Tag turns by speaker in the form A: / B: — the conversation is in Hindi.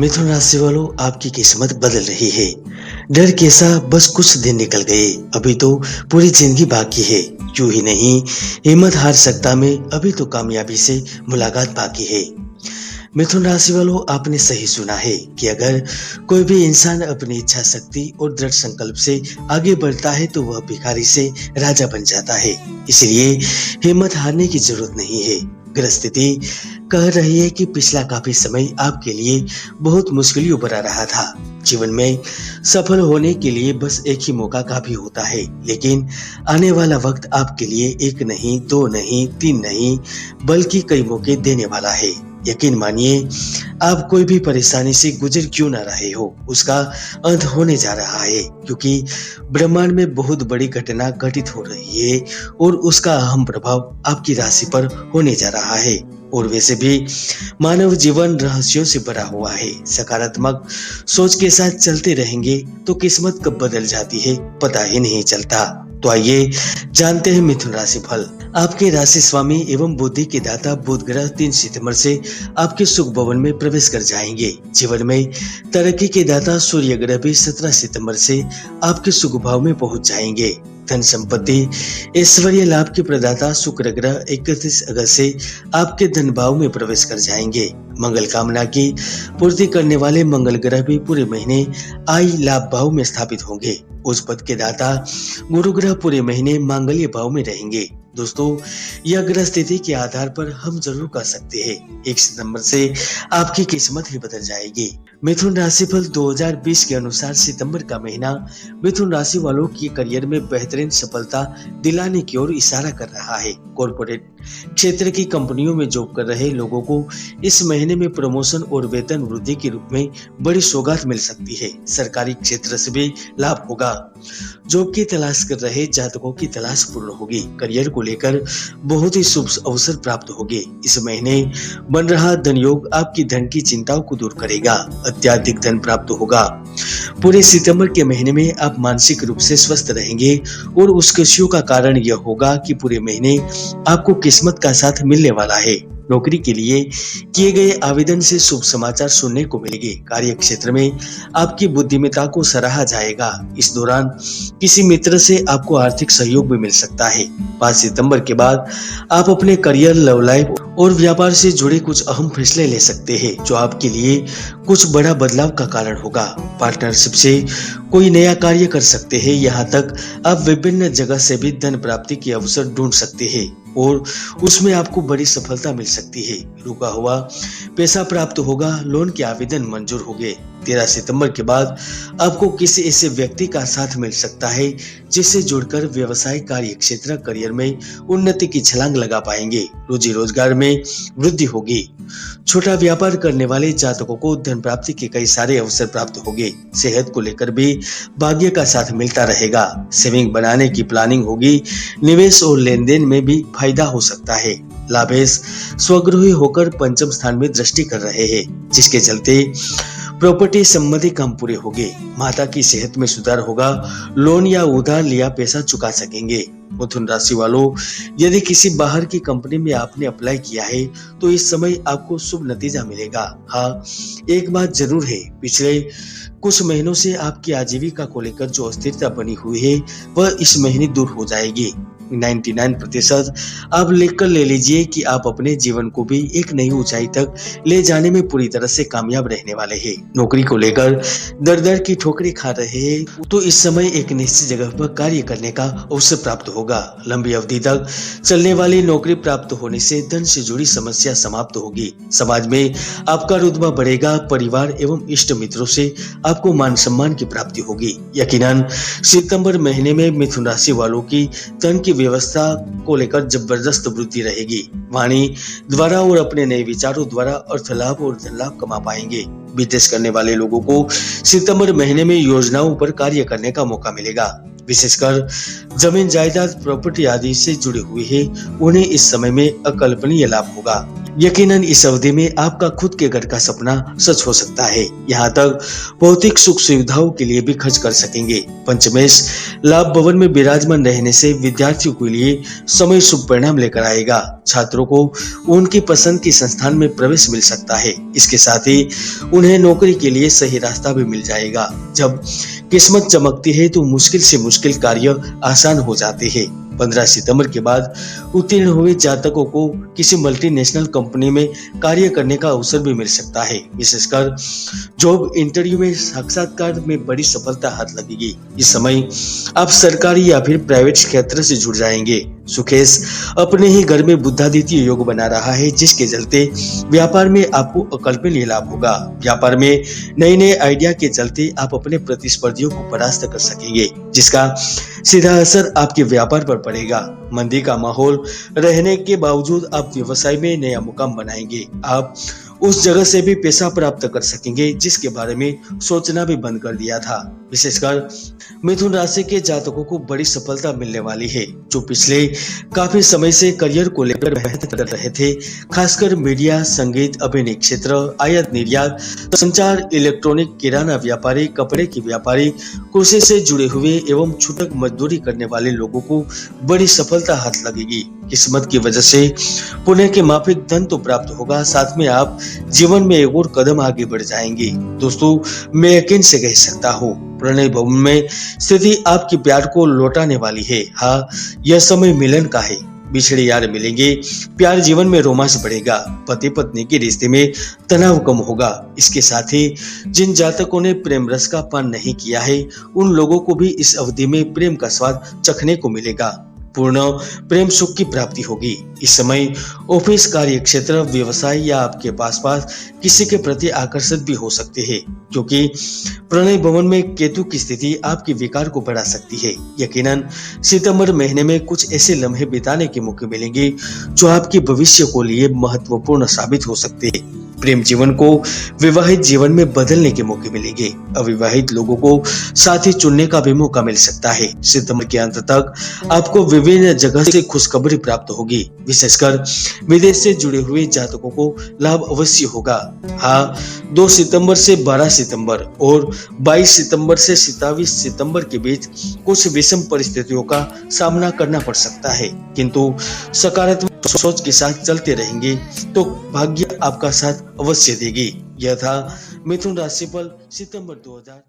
A: मिथुन राशि वालों, आपकी किस्मत बदल रही है। डर कैसा, बस कुछ दिन निकल गए, अभी तो पूरी जिंदगी बाकी है। यूं ही नहीं, हिम्मत हार सकता मैं, अभी तो कामयाबी से मुलाकात बाकी है। मिथुन राशि वालों, आपने सही सुना है कि अगर कोई भी इंसान अपनी इच्छा शक्ति और दृढ़ संकल्प से आगे बढ़ता है तो वह भिखारी से राजा बन जाता है। इसलिए हिम्मत हारने की जरूरत नहीं है। ग्रह स्थिति कह रही है कि पिछला काफी समय आपके लिए बहुत मुश्किलों भरा रहा था। जीवन में सफल होने के लिए बस एक ही मौका काफी होता है, लेकिन आने वाला वक्त आपके लिए एक नहीं, दो नहीं, तीन नहीं, बल्कि कई मौके देने वाला है। यकीन मानिए, आप कोई भी परेशानी से गुजर क्यों ना रहे हो, उसका अंत होने जा रहा है, क्योंकि ब्रह्मांड में बहुत बड़ी घटना घटित हो रही है और उसका अहम प्रभाव आपकी राशि पर होने जा रहा है। और वैसे भी मानव जीवन रहस्यों से भरा हुआ है। सकारात्मक सोच के साथ चलते रहेंगे तो किस्मत कब बदल जाती है पता ही नहीं चलता। तो आइए जानते हैं मिथुन राशि फल। आपके राशि स्वामी एवं बुद्धि के दाता बुध ग्रह 3 सितंबर से आपके सुख भवन में प्रवेश कर जाएंगे। जीवन में तरक्की के दाता सूर्य ग्रह भी 17 सितंबर से आपके सुख भाव में पहुंच जाएंगे। धन संपत्ति ऐश्वर्य लाभ के प्रदाता शुक्र ग्रह 31 अगस्त से आपके धन भाव में प्रवेश कर जाएंगे। मंगल कामना की पूर्ति करने वाले मंगल ग्रह भी पूरे महीने आय लाभ भाव में स्थापित होंगे। उस पद के दाता गुरु ग्रह पूरे महीने मांगल्य भाव में रहेंगे। दोस्तों, यह ग्रह स्थिति के आधार पर हम जरूर कह सकते हैं 1 सितंबर से आपकी किस्मत ही बदल जाएगी। मिथुन राशि फल 2020 के अनुसार सितंबर का महीना मिथुन राशि वालों की करियर में बेहतरीन सफलता दिलाने की ओर इशारा कर रहा है। कॉर्पोरेट क्षेत्र की कंपनियों में जॉब कर रहे लोगों को इस महीने में प्रमोशन और वेतन वृद्धि के रूप में बड़ी सौगात मिल सकती है। सरकारी क्षेत्र से भी लाभ होगा। जॉब की तलाश कर रहे जातकों की तलाश पूर्ण होगी। करियर को लेकर बहुत ही शुभ अवसर प्राप्त होंगे। इस महीने बन रहा धन योग आपकी धन की चिंताओं को दूर करेगा। अत्याधिक धन प्राप्त होगा। पूरे सितंबर के महीने में आप मानसिक रूप से स्वस्थ रहेंगे और उस खुशियों का कारण यह होगा कि पूरे महीने आपको किस्मत का साथ मिलने वाला है। नौकरी के लिए किए गए आवेदन से शुभ समाचार सुनने को मिलेंगे। कार्य क्षेत्र में आपकी बुद्धिमत्ता को सराहा जाएगा। इस दौरान किसी मित्र से आपको आर्थिक सहयोग भी मिल सकता है। 5 सितंबर के बाद आप अपने करियर, लव लाइफ और व्यापार से जुड़े कुछ अहम फैसले ले सकते हैं, जो आपके लिए कुछ बड़ा बदलाव का कारण होगा। पार्टनरशिप से कोई नया कार्य कर सकते हैं। यहाँ तक आप विभिन्न जगह से भी धन प्राप्ति के अवसर ढूंढ सकते हैं और उसमें आपको बड़ी सफलता मिल सकती है। रुका हुआ पैसा प्राप्त होगा। लोन के आवेदन मंजूर होंगे। 13 सितंबर के बाद आपको किसी ऐसे व्यक्ति का साथ मिल सकता है जिससे जुड़कर व्यवसाय, कार्य क्षेत्र, करियर में उन्नति की छलांग लगा पाएंगे। रोजी रोजगार में वृद्धि होगी। छोटा व्यापार करने वाले जातकों को धन प्राप्ति के कई सारे अवसर प्राप्त होंगे। सेहत को लेकर भी भाग्य का साथ मिलता रहेगा। सेविंग बनाने की प्लानिंग होगी। निवेश और लेन देन में भी फायदा हो सकता है। लाभेश स्वगृही होकर पंचम स्थान में दृष्टि कर रहे हैं, जिसके चलते प्रॉपर्टी संबंधी काम पूरे होंगे। माता की सेहत में सुधार होगा। लोन या उधार लिया पैसा चुका सकेंगे। मिथुन राशि वालों, यदि किसी बाहर की कंपनी में आपने अप्लाई किया है तो इस समय आपको शुभ नतीजा मिलेगा। हाँ, एक बात जरूर है, पिछले कुछ महीनों से आपकी आजीविका को लेकर जो अस्थिरता बनी हुई है वह इस महीने दूर हो जाएगी। 99% आप लिख कर ले लीजिए कि आप अपने जीवन को भी एक नई ऊंचाई तक ले जाने में पूरी तरह से कामयाब रहने वाले हैं। नौकरी को लेकर दर दर की ठोकरें खा रहे हैं तो इस समय एक निश्चित जगह पर कार्य करने का अवसर प्राप्त होगा। लंबी अवधि तक चलने वाली नौकरी प्राप्त होने से धन से जुड़ी समस्या समाप्त होगी। समाज में आपका रुतबा बढ़ेगा। परिवार एवं इष्ट मित्रों से आपको मान सम्मान की प्राप्ति होगी। यकीनन सितंबर महीने में मिथुन राशि वालों की धन की व्यवस्था को लेकर जबरदस्त वृद्धि रहेगी। वाणी द्वारा और अपने नए विचारों द्वारा अर्थ लाभ और धन लाभ कमा पाएंगे। बिजनेस करने वाले लोगों को सितंबर महीने में योजनाओं पर कार्य करने का मौका मिलेगा। विशेषकर जमीन जायदाद, प्रॉपर्टी आदि से जुड़े हुए हैं, उन्हें इस समय में अकल्पनीय लाभ होगा। यकीनन इस अवधि में आपका खुद के घर का सपना सच हो सकता है। यहाँ तक भौतिक सुख सुविधाओं के लिए भी खर्च कर सकेंगे। पंचमेश लाभ भवन में विराजमान रहने से विद्यार्थियों के लिए समय शुभ परिणाम लेकर आएगा। छात्रों को उनकी पसंद के संस्थान में प्रवेश मिल सकता है। इसके साथ ही उन्हें नौकरी के लिए सही रास्ता भी मिल जाएगा। जब किस्मत चमकती है तो मुश्किल से मुश्किल कार्य आसान हो जाते हैं। 15 सितंबर के बाद उत्तीर्ण हुए जातकों को किसी मल्टीनेशनल कंपनी में कार्य करने का अवसर भी मिल सकता है। विशेषकर जॉब इंटरव्यू में साक्षात्कार में बड़ी सफलता हाथ लगेगी। इस समय आप सरकारी या फिर प्राइवेट क्षेत्र से जुड़ जाएंगे। सुकेश अपने ही घर में बुद्धादित्य योग बना रहा है, जिसके चलते व्यापार में आपको अकल्पनीय लाभ होगा। व्यापार में नए नए आइडिया के चलते आप अपने प्रतिस्पर्धियों को परास्त कर सकेंगे, जिसका सीधा असर आपके व्यापार पर पड़ेगा। मंदी का माहौल रहने के बावजूद आप व्यवसाय में नया मुकाम बनाएंगे। आप उस जगह से भी पैसा प्राप्त कर सकेंगे जिसके बारे में सोचना भी बंद कर दिया था। विशेषकर मिथुन राशि के जातकों को बड़ी सफलता मिलने वाली है, जो पिछले काफी समय से करियर को लेकर मेहनत कर रहे थे। खासकर मीडिया, संगीत, अभिनय क्षेत्र, आयात निर्यात, संचार, इलेक्ट्रॉनिक, किराना व्यापारी, कपड़े के व्यापारी, कृषि से जुड़े हुए एवं छूटक मजदूरी करने वाले लोगों को बड़ी सफलता हाथ लगेगी। किस्मत की वजह से पुण्य के माफिक धन तो प्राप्त होगा, साथ में आप जीवन में एक और कदम आगे बढ़ जाएंगे। दोस्तों, मैं यकीन से कह सकता हूँ प्रणय भवन में स्थिति आपके प्यार को लौटाने वाली है। हाँ, यह समय मिलन का है। बिछड़े यार मिलेंगे, प्यार जीवन में रोमांस बढ़ेगा, पति पत्नी के रिश्ते में तनाव कम होगा। इसके साथ ही जिन जातकों ने प्रेम रस का पान नहीं किया है, उन लोगों को भी इस अवधि में प्रेम का स्वाद चखने को मिलेगा। पूर्ण प्रेम सुख की प्राप्ति होगी। इस समय ऑफिस, कार्य क्षेत्र, व्यवसाय या आपके पास किसी के प्रति आकर्षित भी हो सकते हैं, क्योंकि प्रणय भवन में केतु की स्थिति आपके विकार को बढ़ा सकती है। यकीनन सितंबर महीने में कुछ ऐसे लम्हे बिताने के मौके मिलेंगे जो आपके भविष्य को लिए महत्वपूर्ण साबित हो सकते हैं। प्रेम जीवन को विवाहित जीवन में बदलने के मौके मिलेंगे। अविवाहित लोगों को साथी चुनने का भी मौका मिल सकता है। सितंबर के अंत तक आपको विभिन्न जगह से खुशखबरी प्राप्त होगी। विशेषकर विदेश से जुड़े हुए जातकों को लाभ अवश्य होगा। हाँ, 2 सितंबर से 12 सितंबर और 22 सितंबर से 27 सितंबर के बीच कुछ विषम परिस्थितियों का सामना करना पड़ सकता है, किंतु सकारात्मक सोच के साथ चलते रहेंगे तो भाग्य आपका साथ अवश्य देगी। यह था मिथुन राशिफल सितंबर 2000